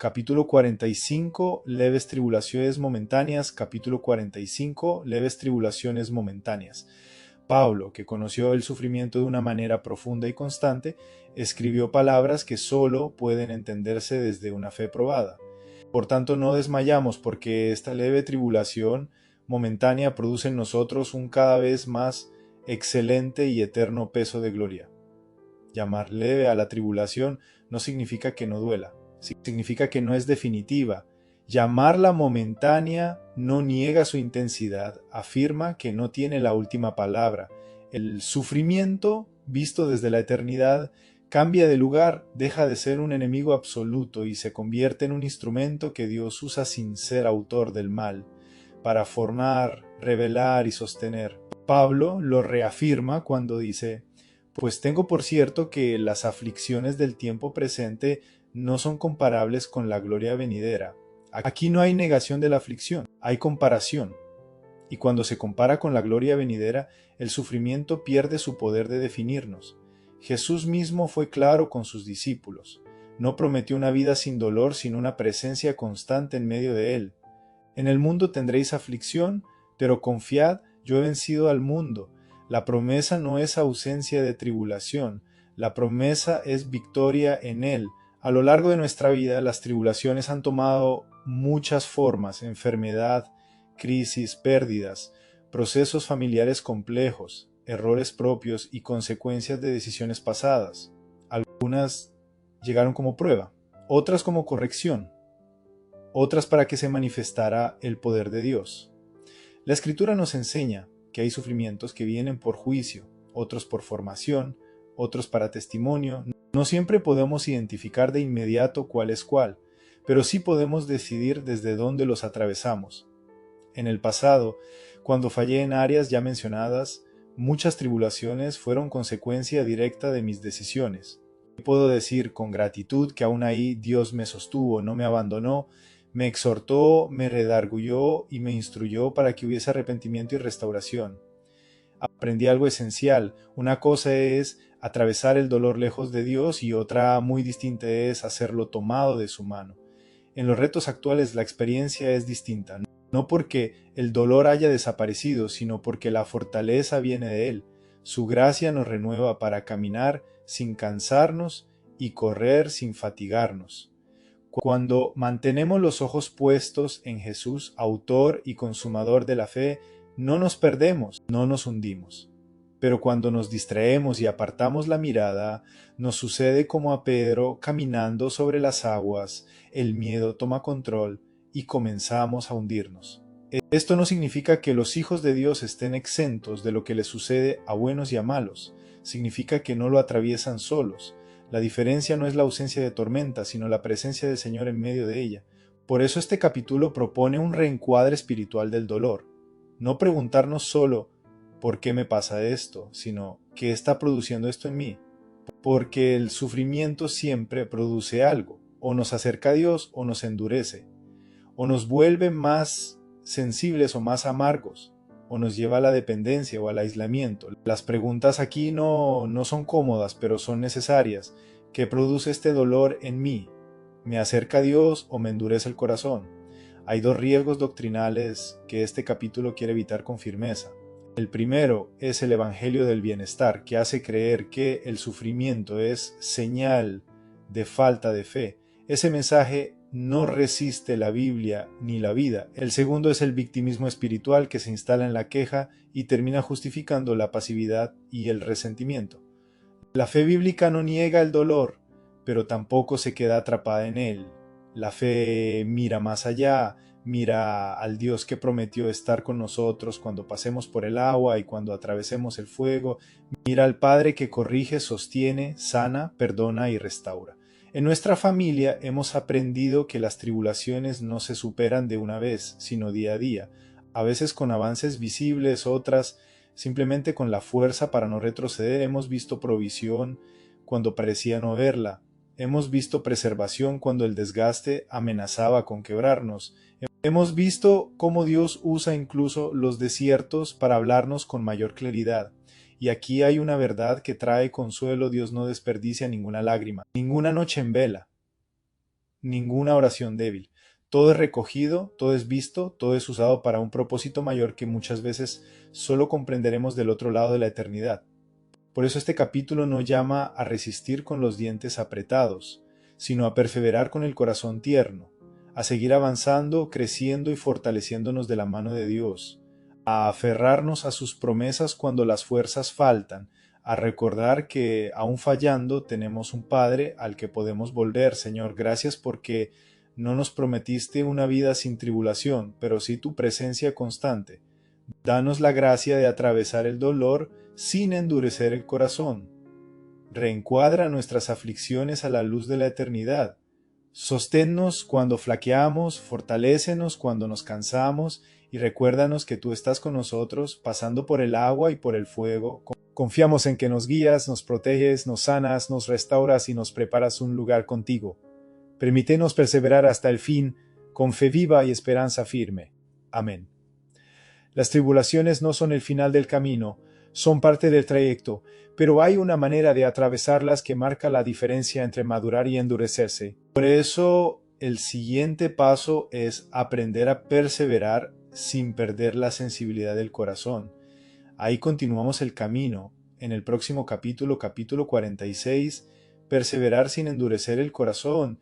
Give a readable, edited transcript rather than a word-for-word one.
capítulo 45, leves tribulaciones momentáneas, capítulo 45, leves tribulaciones momentáneas. Pablo, que conoció el sufrimiento de una manera profunda y constante, escribió palabras que solo pueden entenderse desde una fe probada. Por tanto, no desmayamos porque esta leve tribulación momentánea produce en nosotros un cada vez más excelente y eterno peso de gloria. Llamar leve a la tribulación no significa que no duela, significa que no es definitiva. Llamarla momentánea no niega su intensidad, afirma que no tiene la última palabra. El sufrimiento, visto desde la eternidad, cambia de lugar, deja de ser un enemigo absoluto y se convierte en un instrumento que Dios usa sin ser autor del mal, para formar, revelar y sostener. Pablo lo reafirma cuando dice: pues tengo por cierto que las aflicciones del tiempo presente no son comparables con la gloria venidera. Aquí no hay negación de la aflicción, hay comparación. Y cuando se compara con la gloria venidera, el sufrimiento pierde su poder de definirnos. Jesús mismo fue claro con sus discípulos. No prometió una vida sin dolor, sino una presencia constante en medio de él. En el mundo tendréis aflicción, pero confiad, yo he vencido al mundo. La promesa no es ausencia de tribulación, la promesa es victoria en él. A lo largo de nuestra vida, las tribulaciones han tomado muchas formas: enfermedad, crisis, pérdidas, procesos familiares complejos, errores propios y consecuencias de decisiones pasadas. Algunas llegaron como prueba, otras como corrección, otras para que se manifestara el poder de Dios. La Escritura nos enseña que hay sufrimientos que vienen por juicio, otros por formación, otros para testimonio. No siempre podemos identificar de inmediato cuál es cuál, pero sí podemos decidir desde dónde los atravesamos. En el pasado, cuando fallé en áreas ya mencionadas, muchas tribulaciones fueron consecuencia directa de mis decisiones. Puedo decir con gratitud que aún ahí Dios me sostuvo, no me abandonó, me exhortó, me redarguyó y me instruyó para que hubiese arrepentimiento y restauración. Aprendí algo esencial. Una cosa es atravesar el dolor lejos de Dios y otra muy distinta es hacerlo tomado de su mano. En los retos actuales la experiencia es distinta, no porque el dolor haya desaparecido, sino porque la fortaleza viene de Él. Su gracia nos renueva para caminar sin cansarnos y correr sin fatigarnos. Cuando mantenemos los ojos puestos en Jesús, autor y consumador de la fe, no nos perdemos, no nos hundimos. Pero cuando nos distraemos y apartamos la mirada, nos sucede como a Pedro caminando sobre las aguas, el miedo toma control y comenzamos a hundirnos. Esto no significa que los hijos de Dios estén exentos de lo que les sucede a buenos y a malos, significa que no lo atraviesan solos. La diferencia no es la ausencia de tormenta, sino la presencia del Señor en medio de ella. Por eso este capítulo propone un reencuadre espiritual del dolor. No preguntarnos solo ¿por qué me pasa esto?, sino ¿qué está produciendo esto en mí? Porque el sufrimiento siempre produce algo, o nos acerca a Dios o nos endurece, o nos vuelve más sensibles o más amargos, o nos lleva a la dependencia o al aislamiento. Las preguntas aquí no son cómodas, pero son necesarias. ¿Qué produce este dolor en mí? ¿Me acerca a Dios o me endurece el corazón? Hay dos riesgos doctrinales que este capítulo quiere evitar con firmeza. El primero es el evangelio del bienestar, que hace creer que el sufrimiento es señal de falta de fe. Ese mensaje no resiste la Biblia ni la vida. El segundo es el victimismo espiritual, que se instala en la queja y termina justificando la pasividad y el resentimiento. La fe bíblica no niega el dolor, pero tampoco se queda atrapada en él. La fe mira más allá, mira al Dios que prometió estar con nosotros cuando pasemos por el agua y cuando atravesemos el fuego. Mira al Padre que corrige, sostiene, sana, perdona y restaura. En nuestra familia hemos aprendido que las tribulaciones no se superan de una vez, sino día a día, a veces con avances visibles, otras simplemente con la fuerza para no retroceder. Hemos visto provisión cuando parecía no haberla. Hemos visto preservación cuando el desgaste amenazaba con quebrarnos. Hemos visto cómo Dios usa incluso los desiertos para hablarnos con mayor claridad. Y aquí hay una verdad que trae consuelo: Dios no desperdicia ninguna lágrima, ninguna noche en vela. ninguna oración débil. Todo es recogido, todo es visto, todo es usado para un propósito mayor que muchas veces solo comprenderemos del otro lado de la eternidad. Por eso este capítulo no llama a resistir con los dientes apretados, sino a perseverar con el corazón tierno, a seguir avanzando, creciendo y fortaleciéndonos de la mano de Dios, a aferrarnos a sus promesas cuando las fuerzas faltan, a recordar que aún fallando tenemos un Padre al que podemos volver. Señor, gracias porque no nos prometiste una vida sin tribulación, pero sí tu presencia constante. Danos la gracia de atravesar el dolor sin endurecer el corazón. Reencuadra nuestras aflicciones a la luz de la eternidad. Sosténnos cuando flaqueamos, fortalécenos cuando nos cansamos y recuérdanos que tú estás con nosotros pasando por el agua y por el fuego. Confiamos en que nos guías, nos proteges, nos sanas, nos restauras y nos preparas un lugar contigo. Permítenos perseverar hasta el fin con fe viva y esperanza firme. Amén. Las tribulaciones no son el final del camino, son parte del trayecto, pero hay una manera de atravesarlas que marca la diferencia entre madurar y endurecerse. Por eso, el siguiente paso es aprender a perseverar sin perder la sensibilidad del corazón. Ahí continuamos el camino. En el próximo capítulo 46, perseverar sin endurecer el corazón.